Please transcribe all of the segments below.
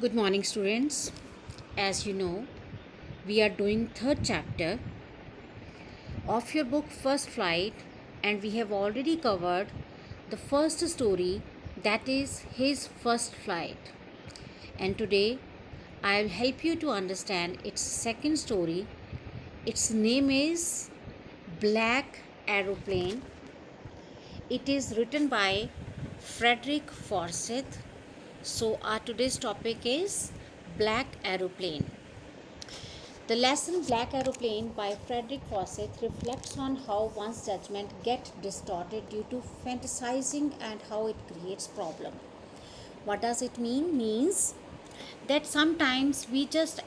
Good morning, students. As you know, we are doing third chapter of your book First Flight, and we have already covered the first story, that is his first flight. And today I'll help you to understand its second story. Its name is Black Aeroplane. It is written by Frederick Forsyth. So our today's topic is Black Aeroplane. The lesson Black Aeroplane by Frederick Forsyth reflects on how one's judgment gets distorted due to fantasizing and how it creates problem. What does it mean? Means that sometimes we just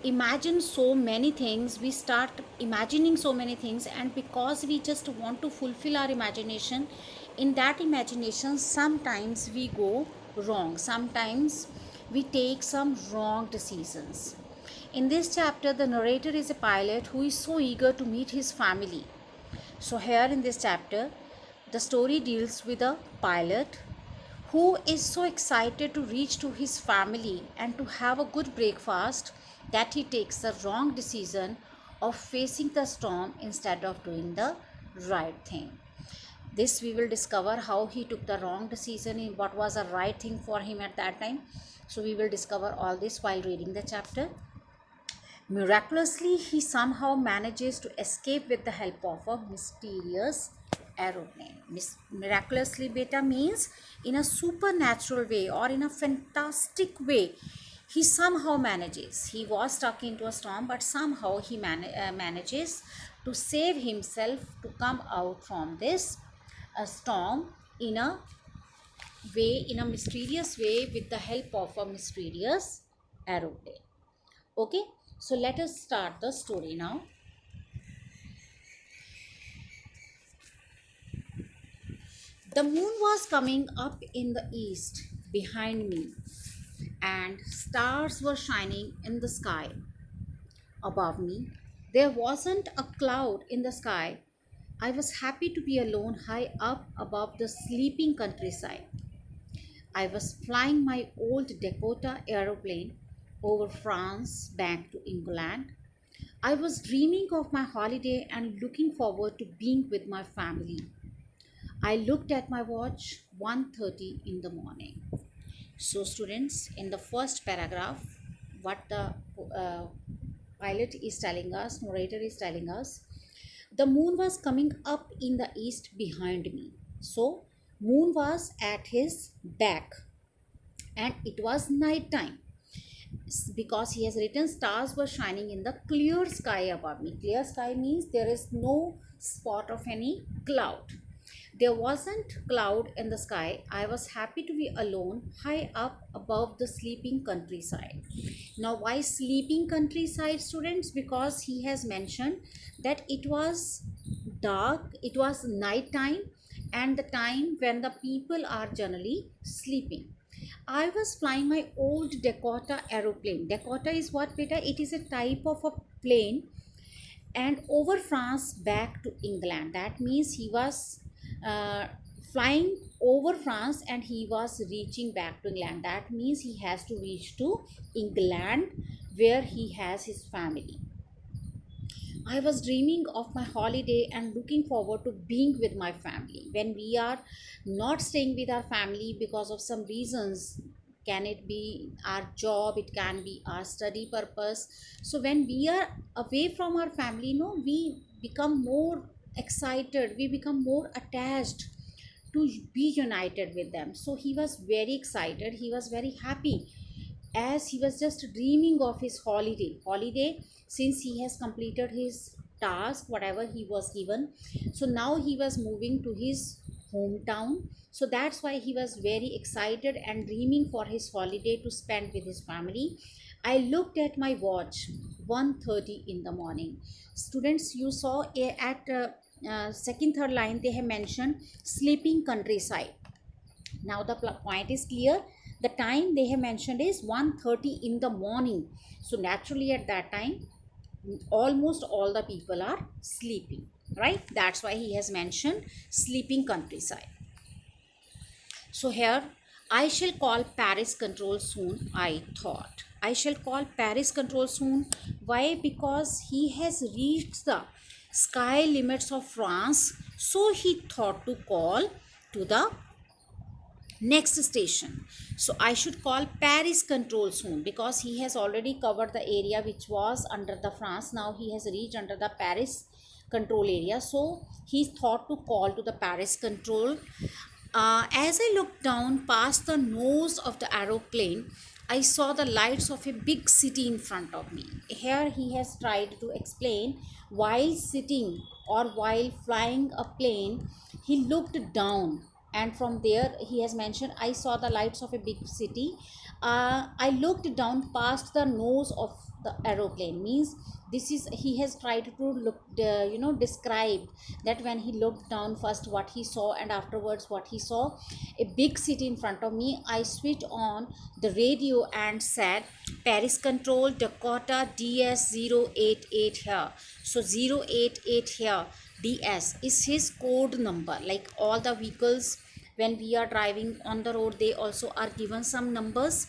imagine so many things, we start imagining so many things, and because we just want to fulfill our imagination, in that imagination sometimes we go wrong, sometimes we take some wrong decisions. In this chapter, the narrator is a pilot who is so eager to meet his family. So here in this chapter, the story deals with a pilot who is so excited to reach to his family and to have a good breakfast that he takes the wrong decision of facing the storm instead of doing the right thing. This we will discover how he took the wrong decision in what was the right thing for him at that time. So we will discover all this while reading the chapter. Miraculously, he somehow manages to escape with the help of a mysterious aeroplane. Miraculously, beta means in a supernatural way or in a fantastic way. He somehow manages. He was stuck into a storm, but somehow he manages to save himself to come out from this storm in a way, in a mysterious way, with the help of a mysterious aeroplane. Okay, so let us start the story now. The moon was coming up in the east behind me, and stars were shining in the sky above me. There wasn't a cloud in the sky. I was happy to be alone high up above the sleeping countryside. I was flying my old Dakota aeroplane over France back to England. I was dreaming of my holiday and looking forward to being with my family. I looked at my watch, 1:30 in the morning. So students, in the first paragraph, what the uh, pilot is telling us, narrator is telling us, the moon was coming up in the east behind me. So moon was at his back and it was night time, because he has written stars were shining in the clear sky above me. Clear sky means there is no spot of any cloud. There wasn't cloud in the sky. I was happy to be alone high up above the sleeping countryside. Now why sleeping countryside, students? Because he has mentioned that it was dark, it was night time, and the time when the people are generally sleeping. I was flying my old Dakota aeroplane. Dakota is what, beta? It is a type of a plane, and over France back to England. That means he was uh, flying over France and he was reaching back to England. That means he has to reach to England where he has his family. I was dreaming of my holiday and looking forward to being with my family. When we are not staying with our family because of some reasons, can it be our job, it can be our study purpose. So when we are away from our family, no, we become more excited, we become more attached to be united with them. So he was very excited, he was very happy, as he was just dreaming of his holiday, since he has completed his task whatever he was given. So now he was moving to his hometown. So that's why he was very excited and dreaming for his holiday to spend with his family. I looked at my watch, 1:30 in the morning. Students, you saw at second third line they have mentioned sleeping countryside. Now the point is clear. The time they have mentioned is 1:30 in the morning. So naturally at that time almost all the people are sleeping, right? That's why he has mentioned sleeping countryside. So here I shall call Paris control soon, I thought. I shall call Paris control soon. Why? Because he has reached the sky limits of France. So he thought to call to the next station. So I should call Paris control soon because he has already covered the area which was under the France. Now he has reached under the Paris control area. So he thought to call to the Paris control. As I looked down past the nose of the aeroplane, I saw the lights of a big city in front of me. Here he has tried to explain while sitting or while flying a plane, he looked down, and from there he has mentioned, I saw the lights of a big city. I looked down past the nose of the aeroplane, means this is he has tried to look describe that when he looked down first what he saw and afterwards what he saw a big city in front of me. I switched on the radio and said, Paris control, Dakota DS 088 here. So 088 here, DS is his code number. Like all the vehicles, when we are driving on the road, they also are given some numbers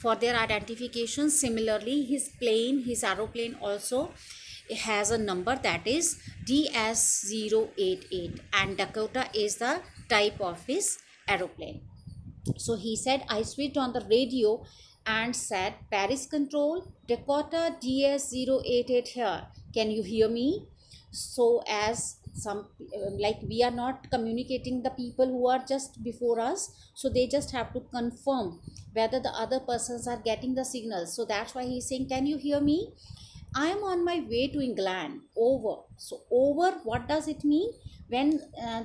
for their identification. Similarly, his aeroplane also has a number, that is DS 088, and Dakota is the type of his aeroplane. So he said, I switched on the radio and said, Paris control, Dakota DS 088 here. Can you hear me? So as some like we are not communicating the people who are just before us, so they just have to confirm whether the other persons are getting the signals. So that's why he's saying, can you hear me? I am on my way to England. Over. So over, what does it mean? When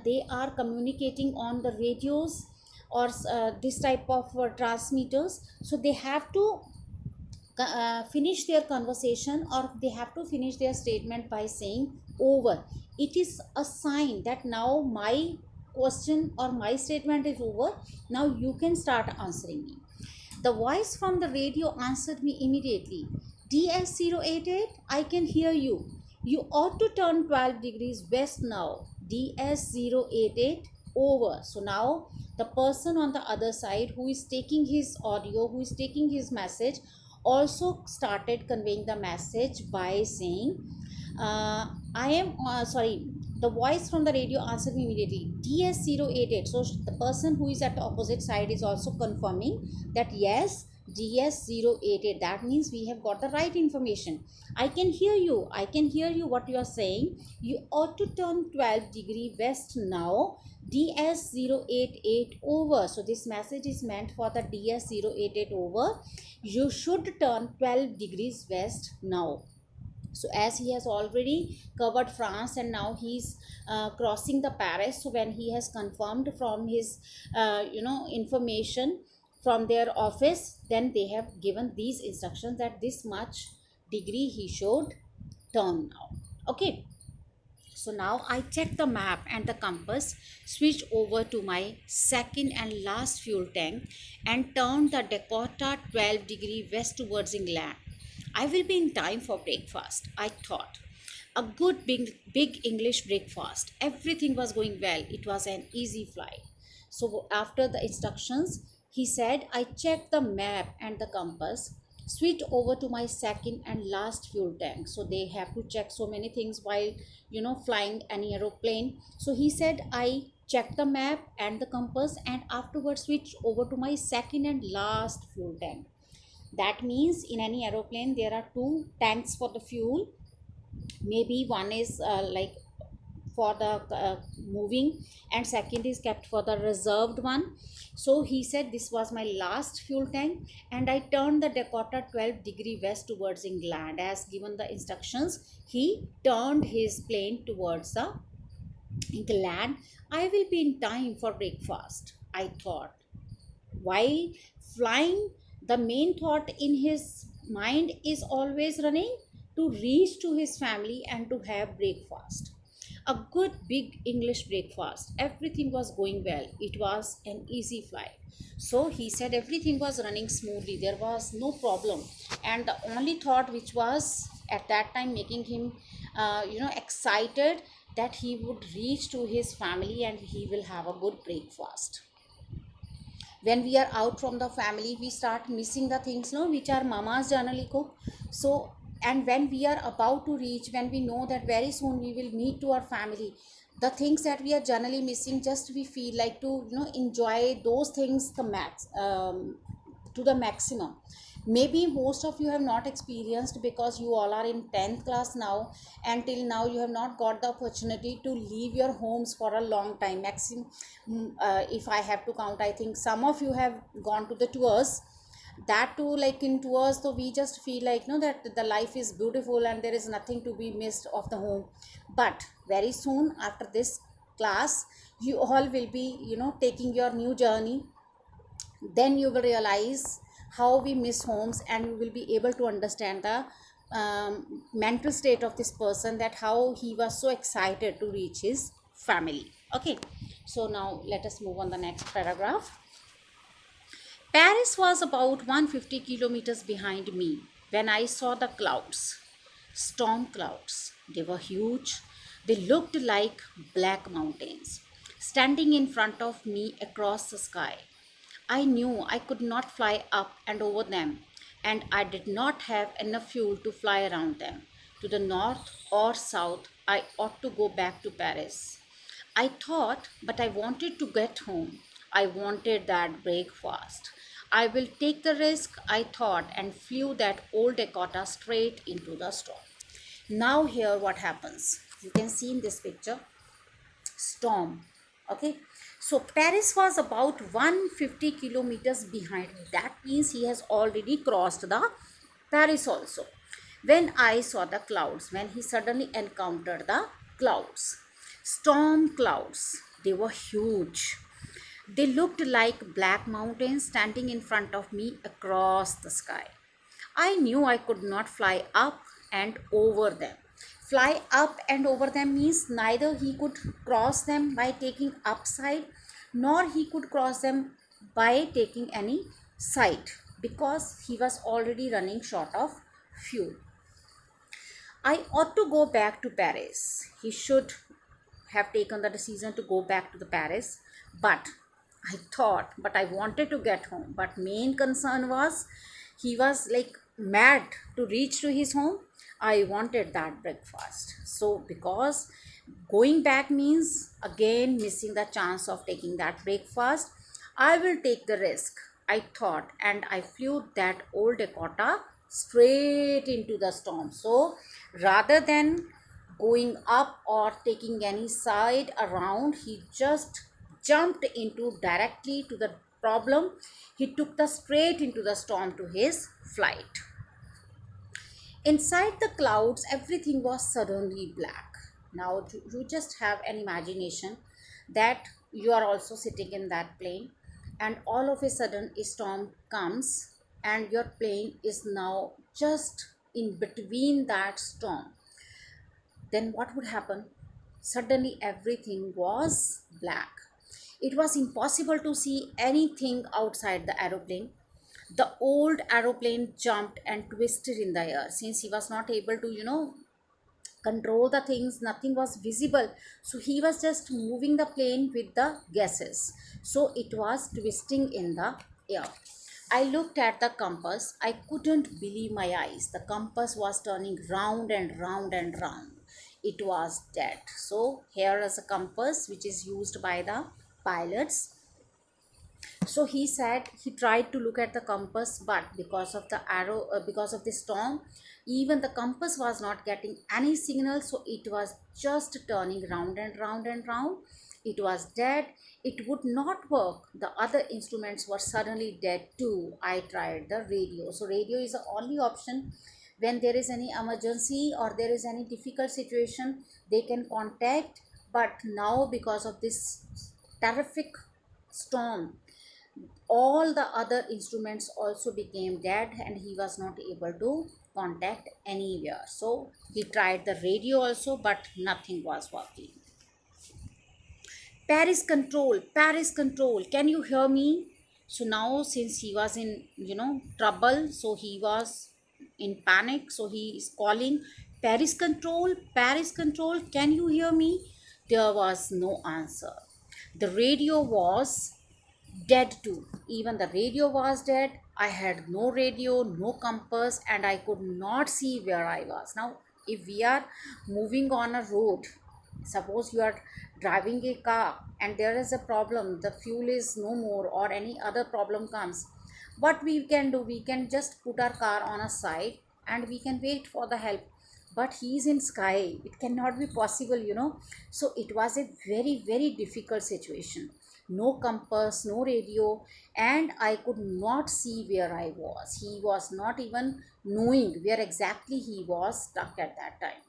they are communicating on the radios or this type of transmitters, so they have to finish their conversation, or they have to finish their statement by saying over. It is a sign that now my question or my statement is over. Now you can start answering me. The voice from the radio answered me immediately. DS 088, I can hear you. You ought to turn 12 degrees west now. DS 088, over. So now the person on the other side who is taking his audio, who is taking his message, also started conveying the message by saying, I am sorry. The voice from the radio answered me immediately. DS 088. So the person who is at the opposite side is also confirming that yes, DS 088. That means we have got the right information. I can hear you. I can hear you what you are saying. You ought to turn 12-degree west now. DS 088, over. So this message is meant for the DS 088, over. You should turn 12 degrees west now. So as he has already covered France and now he's crossing the Paris, so when he has confirmed from his information from their office, then they have given these instructions that this much degree he should turn now. Okay, so now I check the map and the compass, switch over to my second and last fuel tank, and turn the Dakota 12-degree west towards England. I will be in time for breakfast, I thought. A good big English breakfast. Everything was going well. It was an easy flight. So after the instructions, he said, I checked the map and the compass, switch over to my second and last fuel tank. So they have to check so many things while flying any aeroplane. So he said, I checked the map and the compass and afterwards switch over to my second and last fuel tank. That means in any aeroplane there are two tanks for the fuel. Maybe one is like for the moving, and second is kept for the reserved one. So he said this was my last fuel tank, and I turned the Dakota 12-degree west towards England. As given the instructions, he turned his plane towards the England. I will be in time for breakfast, I thought. While flying, the main thought in his mind is always running to reach to his family and to have breakfast. A good big English breakfast. Everything was going well. It was an easy flight. So he said everything was running smoothly. There was no problem. And the only thought which was at that time making him, excited, that he would reach to his family and he will have a good breakfast. When we are out from the family, we start missing the things, no, which our mamas generally cook. So, and when we are about to reach, when we know that very soon we will meet to our family, the things that we are generally missing, just we feel like to, enjoy those things the max, to the maximum. Maybe most of you have not experienced because you all are in 10th class now, and till now you have not got the opportunity to leave your homes for a long time maximum. If I have to count, I think some of you have gone to the tours, that too, like in tours, so we just feel like, that the life is beautiful and there is nothing to be missed of the home. But very soon after this class, you all will be, taking your new journey. Then you will realize how we miss homes, and you will be able to understand the mental state of this person, that how he was so excited to reach his family. Okay, so now let us move on the next paragraph. Paris was about 150 kilometers behind me when I saw the clouds. Storm clouds. They were huge. They looked like black mountains standing in front of me across the sky. I knew I could not fly up and over them, and I did not have enough fuel to fly around them. To the north or south, I ought to go back to Paris. I thought, but I wanted to get home. I wanted that breakfast. I will take the risk, I thought, and flew that old Dakota straight into the storm. Now, here what happens. You can see in this picture, storm. Okay, so Paris was about 150 kilometers behind me. That means he has already crossed the Paris also. When I saw the clouds, when he suddenly encountered the clouds, storm clouds, they were huge. They looked like black mountains standing in front of me across the sky. I knew I could not fly up and over them. Fly up and over them means neither he could cross them by taking upside, nor he could cross them by taking any side, because he was already running short of fuel. I ought to go back to Paris. He should have taken the decision to go back to the Paris, but I wanted to get home. But main concern was he was like mad to reach to his home. I wanted that breakfast. So because going back means again missing the chance of taking that breakfast, I will take the risk, I thought, and I flew that old Dakota straight into the storm. So rather than going up or taking any side around, he just jumped into directly to the problem. He took the straight into the storm to his flight. Inside the clouds, everything was suddenly black. Now, you just have an imagination that you are also sitting in that plane, and all of a sudden, a storm comes, and your plane is now just in between that storm. Then, what would happen? Suddenly, everything was black. It was impossible to see anything outside the aeroplane. The old aeroplane jumped and twisted in the air since he was not able to, control the things. Nothing was visible. So he was just moving the plane with the gases. So it was twisting in the air. I looked at the compass. I couldn't believe my eyes. The compass was turning round and round and round. It was dead. So here is a compass which is used by the pilots. So he said he tried to look at the compass, but because of the because of the storm, even the compass was not getting any signal. So it was just turning round and round and round. It was dead. It would not work. The other instruments were suddenly dead too. I tried the radio. So radio is the only option when there is any emergency or there is any difficult situation, they can contact. But now because of this terrific storm, all the other instruments also became dead, and he was not able to contact anywhere. So he tried the radio also, but nothing was working. Paris control, can you hear me? So now since he was in, trouble, so he was in panic, so he is calling, Paris control, can you hear me? There was no answer. The radio was dead too. Even the radio was dead. I had no radio, no compass, and I could not see where I was. Now, if we are moving on a road, suppose you are driving a car and there is a problem, the fuel is no more, or any other problem comes, what we can do? We can just put our car on a side and we can wait for the help. But he is in sky, it cannot be possible. So it was a very, very difficult situation. No compass, no radio, and I could not see where I was. He was not even knowing where exactly he was stuck at that time.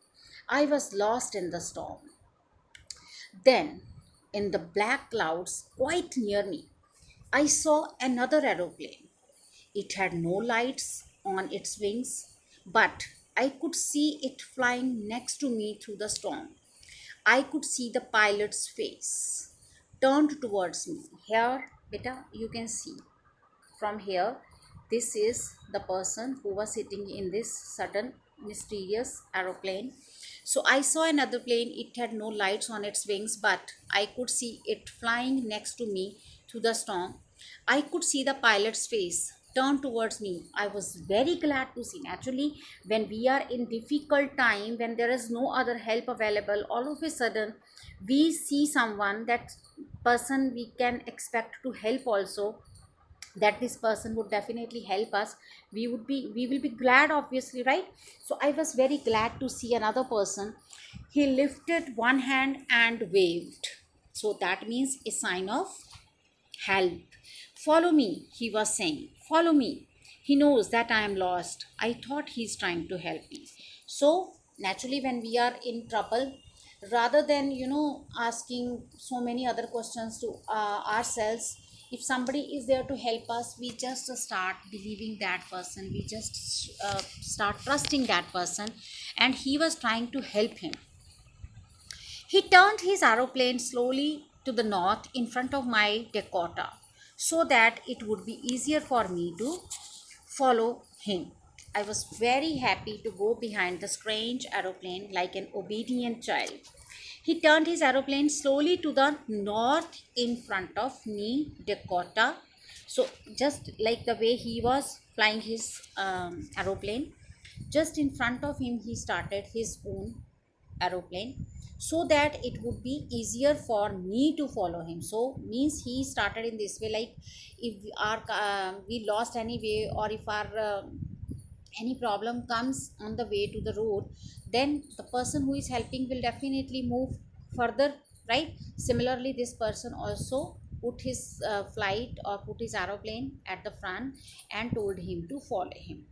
I was lost in the storm. Then, in the black clouds quite near me, I saw another aeroplane. It had no lights on its wings, but I could see it flying next to me through the storm. I could see the pilot's face turned towards me. Here, beta, you can see from here, this is the person who was sitting in this sudden mysterious aeroplane. So I saw another plane. It had no lights on its wings, but I could see it flying next to me through the storm. I could see the pilot's face turn towards me. I was very glad to see. Naturally, when we are in difficult time, when there is no other help available, all of a sudden we see someone, that person we can expect to help also, that this person would definitely help us. We will be glad, obviously, right? So I was very glad to see another person. He lifted one hand and waved, so that means a sign of help. Follow me, he was saying. Follow me. He knows that I am lost. I thought he's trying to help me. So, naturally, when we are in trouble, rather than, asking so many other questions to ourselves, if somebody is there to help us, we just start believing that person. We just start trusting that person. And he was trying to help him. He turned his aeroplane slowly to the north in front of my Dakota so that it would be easier for me to follow him. I was very happy to go behind the strange aeroplane like an obedient child. He turned his aeroplane slowly to the north in front of me, Dakota. So, just like the way he was flying his aeroplane, just in front of him, he started his own aeroplane so that it would be easier for me to follow him. So means he started in this way, like if our we lost any way, or if our any problem comes on the way to the road, then the person who is helping will definitely move further, right? Similarly, this person also put his flight, or put his aeroplane at the front and told him to follow him.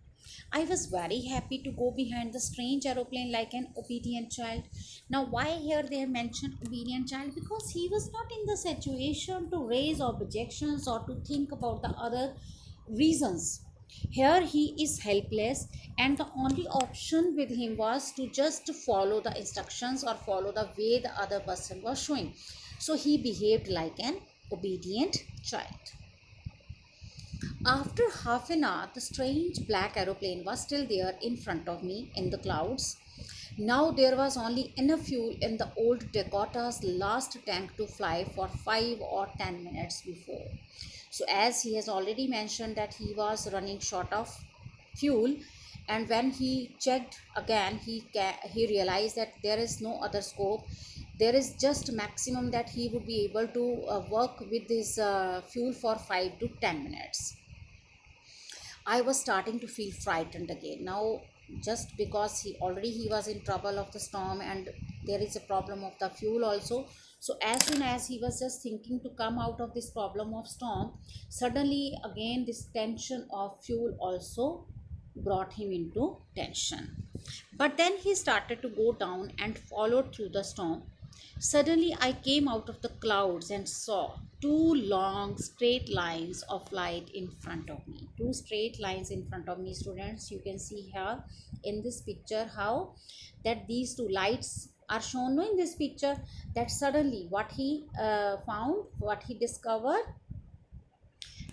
I was very happy to go behind the strange aeroplane like an obedient child. Now, why here they have mentioned obedient child? Because he was not in the situation to raise objections or to think about the other reasons. Here he is helpless, and the only option with him was to just follow the instructions or follow the way the other person was showing. So he behaved like an obedient child. After half an hour, the strange black aeroplane was still there in front of me in the clouds. Now there was only enough fuel in the old Dakota's last tank to fly for 5 or 10 minutes before. So, as he has already mentioned that he was running short of fuel, and when he checked again, he realized that there is no other scope. There is just maximum that he would be able to work with this fuel for 5 to 10 minutes. I was starting to feel frightened again. Now, just because he was in trouble of the storm, and there is a problem of the fuel also. So as soon as he was just thinking to come out of this problem of storm, suddenly again this tension of fuel also brought him into tension. But then he started to go down and followed through the storm. Suddenly, I came out of the clouds and saw two long straight lines of light in front of me. Two straight lines in front of me, students. You can see here in this picture how that these two lights are shown. No, in this picture, that suddenly what he found, what he discovered,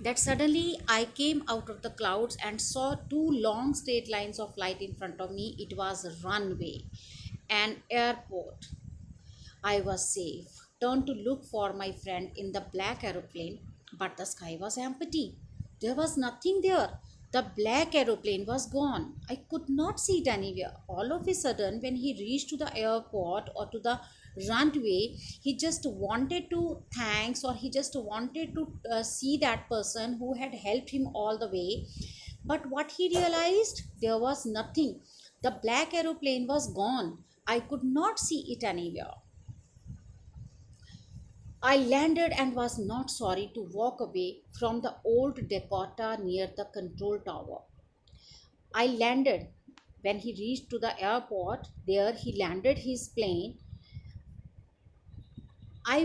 that suddenly I came out of the clouds and saw two long straight lines of light in front of me. It was a runway, an airport. I was safe. Turned to look for my friend in the black aeroplane, but the sky was empty. There was nothing there. The black aeroplane was gone. I could not see it anywhere. All of a sudden, when he reached to the airport or to the runway, he just wanted to thanks, or he just wanted to see that person who had helped him all the way. But what he realized, there was nothing. The black aeroplane was gone. I could not see it anywhere. I landed and was not sorry to walk away from the old Dakota near the control tower. I landed when he reached to the airport. There he landed his plane. I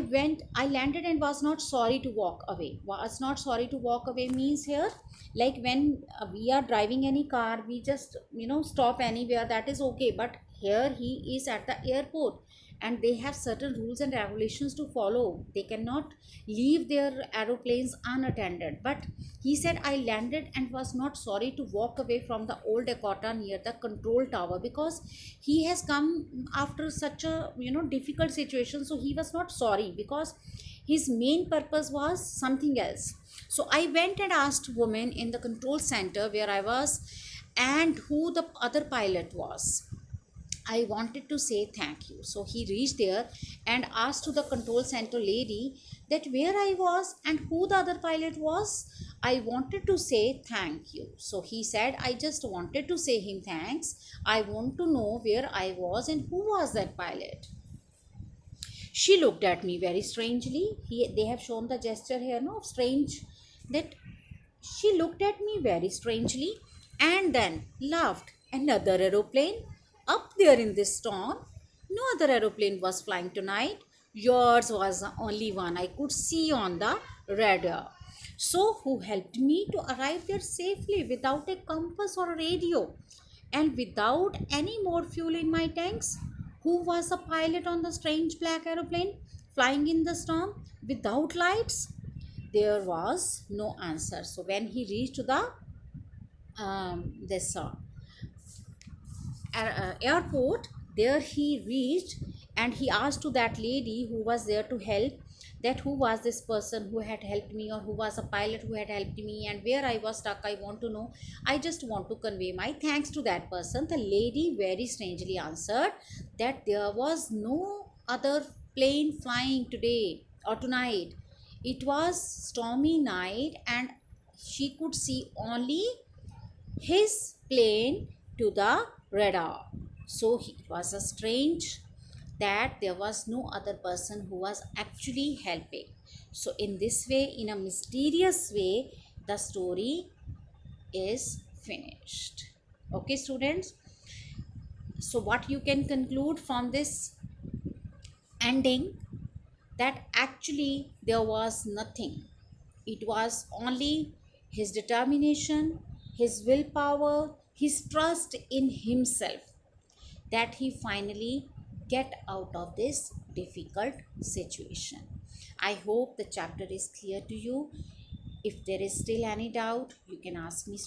landed and was not sorry to walk away. Was not sorry to walk away means here, like when we are driving any car, we just, stop anywhere, that is okay. But here he is at the airport, and they have certain rules and regulations to follow. They cannot leave their aeroplanes unattended. But he said, I landed and was not sorry to walk away from the old Dakota near the control tower, because he has come after such a difficult situation. So he was not sorry, because his main purpose was something else. So I went and asked women in the control center where I was, and who the other pilot was. I wanted to say thank you. So he reached there and asked to the control center lady that where I was and who the other pilot was. I wanted to say thank you. So he said, I just wanted to say him thanks. I want to know where I was and who was that pilot. She looked at me very strangely. They have shown the gesture here, no, of strange. That she looked at me very strangely and then laughed. Another aeroplane? Up there in this storm? No other aeroplane was flying tonight. Yours was the only one I could see on the radar. So, who helped me to arrive there safely without a compass or a radio and without any more fuel in my tanks? Who was the pilot on the strange black aeroplane flying in the storm without lights? There was no answer. So when he reached to the this airport, there he reached and he asked to that lady who was there to help, that who was this person who had helped me, or who was a pilot who had helped me, and where I was stuck, I want to know. I just want to convey my thanks to that person. The lady very strangely answered that there was no other plane flying today or tonight. It was stormy night and she could see only his plane to the radar. So it was a strange that there was no other person who was actually helping. So in this way, in a mysterious way, the story is finished. Okay, students. So what you can conclude from this ending, that actually there was nothing. It was only his determination, his willpower, his trust in himself that he finally get out of this difficult situation. I hope the chapter is clear to you. If there is still any doubt, you can ask me.